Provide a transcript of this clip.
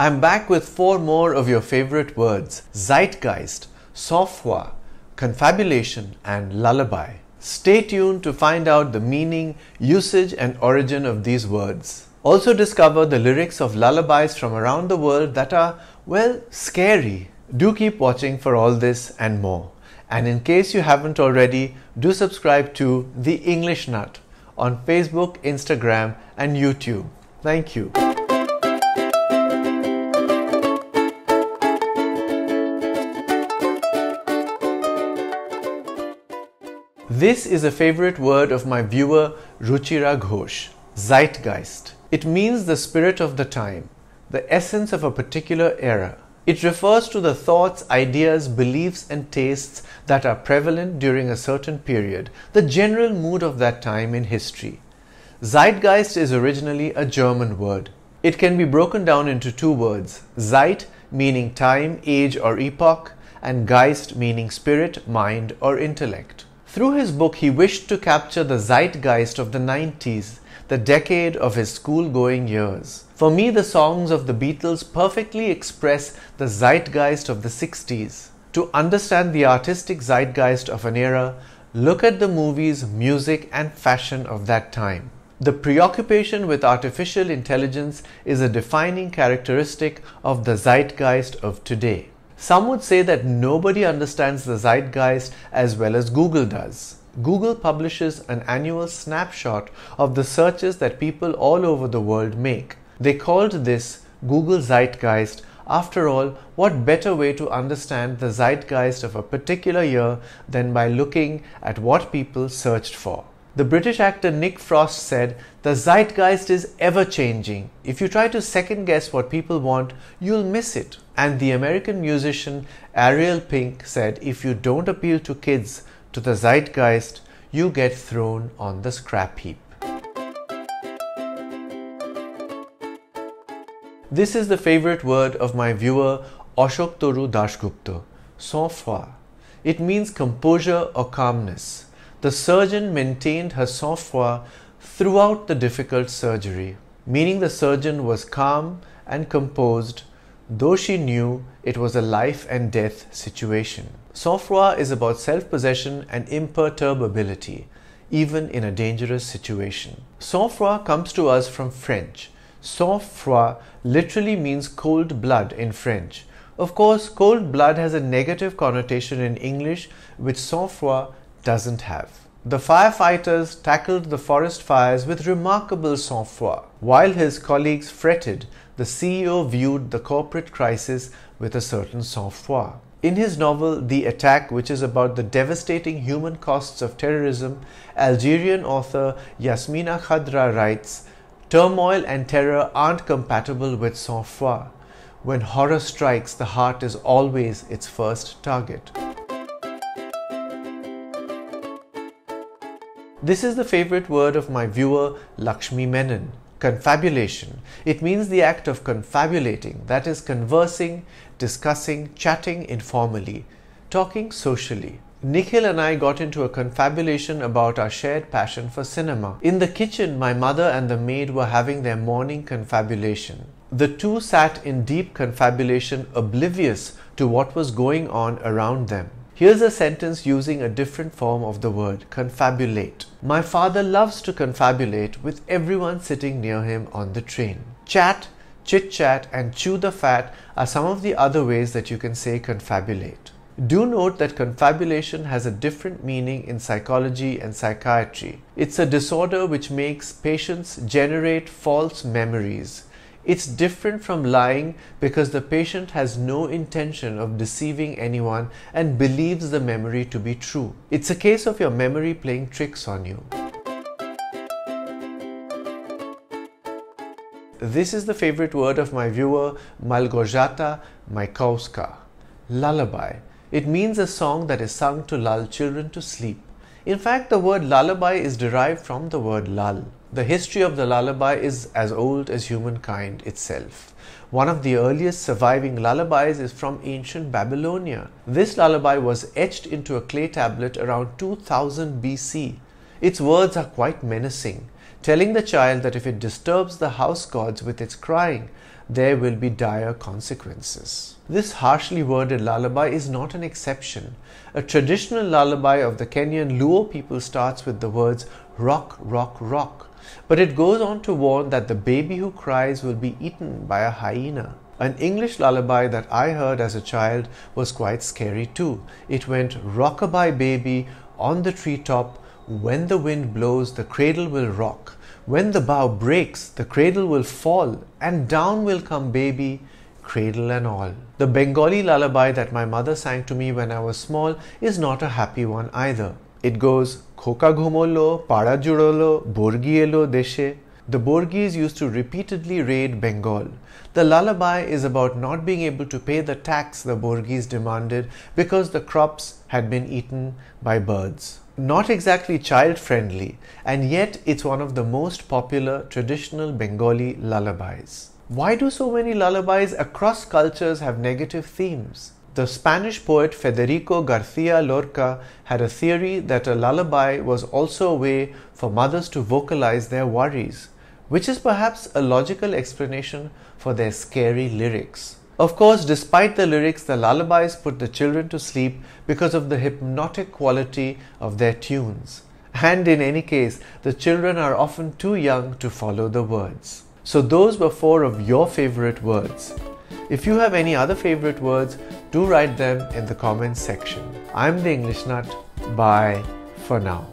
I'm back with 4 more of your favorite words: Zeitgeist, Sofra, Confabulation, and lullaby. Stay tuned to find out the meaning, usage, and origin of these words. Also discover the lyrics of lullabies from around the world that are, well, scary. Do keep watching for all this and more. And in case you haven't already, do subscribe to The English Nut on Facebook, Instagram, and YouTube. Thank you. This is a favorite word of my viewer Ruchira Ghosh, Zeitgeist. It means the spirit of the time, the essence of a particular era. It refers to the thoughts, ideas, beliefs, and tastes that are prevalent during a certain period, the general mood of that time in history. Zeitgeist is originally a German word. It can be broken down into 2 words: Zeit, meaning time, age, or epoch, and Geist, meaning spirit, mind, or intellect. Through his book, he wished to capture the zeitgeist of the 90s, the decade of his school-going years. For me, the songs of the Beatles perfectly express the zeitgeist of the 60s. To understand the artistic zeitgeist of an era, look at the movies, music, and fashion of that time. The preoccupation with artificial intelligence is a defining characteristic of the zeitgeist of today. Some would say that nobody understands the zeitgeist as well as Google does. Google publishes an annual snapshot of the searches that people all over the world make. They called this Google Zeitgeist. After all, what better way to understand the zeitgeist of a particular year than by looking at what people searched for? The British actor Nick Frost said, "The zeitgeist is ever-changing. If you try to second-guess what people want, you'll miss it." And the American musician Ariel Pink said, "If you don't appeal to kids, to the zeitgeist, you get thrown on the scrap heap." This is the favorite word of my viewer Ashok Toru Dashgupta, Sofra. It means composure or calmness. The surgeon maintained her sang-froid throughout the difficult surgery, meaning the surgeon was calm and composed, though she knew it was a life and death situation. Sang-froid is about self-possession and imperturbability, even in a dangerous situation. Sang-froid comes to us from French. Sang-froid literally means cold blood in French. Of course, cold blood has a negative connotation in English, which sang-froid doesn't have. The firefighters tackled the forest fires with remarkable sang-froid. While his colleagues fretted, the CEO viewed the corporate crisis with a certain sang-froid. In his novel The Attack, which is about the devastating human costs of terrorism, Algerian author Yasmina Khadra writes, "Turmoil and terror aren't compatible with sang-froid. When horror strikes, the heart is always its first target." This is the favorite word of my viewer Lakshmi Menon, confabulation. It means the act of confabulating, that is, conversing, discussing, chatting informally, talking socially. Nikhil and I got into a confabulation about our shared passion for cinema. In the kitchen, my mother and the maid were having their morning confabulation. The two sat in deep confabulation, oblivious to what was going on around them. Here's a sentence using a different form of the word, confabulate. My father loves to confabulate with everyone sitting near him on the train. Chat, chit-chat, and chew the fat are some of the other ways that you can say confabulate. Do note that confabulation has a different meaning in psychology and psychiatry. It's a disorder which makes patients generate false memories. It's different from lying because the patient has no intention of deceiving anyone and believes the memory to be true. It's a case of your memory playing tricks on you. This is the favorite word of my viewer Malgorzata Majkowska, lullaby. It means a song that is sung to lull children to sleep. In fact, the word lullaby is derived from the word lull. The history of the lullaby is as old as humankind itself. One of the earliest surviving lullabies is from ancient Babylonia. This lullaby was etched into a clay tablet around 2000 BC. Its words are quite menacing, telling the child that if it disturbs the house gods with its crying, there will be dire consequences. This harshly worded lullaby is not an exception. A traditional lullaby of the Kenyan Luo people starts with the words rock, rock, rock, but it goes on to warn that the baby who cries will be eaten by a hyena. An English lullaby that I heard as a child was quite scary too. It went, rock-a-bye baby on the treetop, when the wind blows the cradle will rock, when the bough breaks the cradle will fall, and down will come baby, cradle and all. The Bengali lullaby that my mother sang to me when I was small is not a happy one either. It goes, Khoka ghumolo, pada jurolo, borgi elo deshe. The Borgis used to repeatedly raid Bengal. The lullaby is about not being able to pay the tax the Borgis demanded because the crops had been eaten by birds. Not exactly child-friendly, and yet it's one of the most popular traditional Bengali lullabies. Why do so many lullabies across cultures have negative themes? The Spanish poet Federico García Lorca had a theory that a lullaby was also a way for mothers to vocalize their worries, which is perhaps a logical explanation for their scary lyrics. Of course, despite the lyrics, the lullabies put the children to sleep because of the hypnotic quality of their tunes. And in any case, the children are often too young to follow the words. So those were 4 of your favorite words. If you have any other favorite words, do write them in the comments section. I'm the English Nut. Bye for now.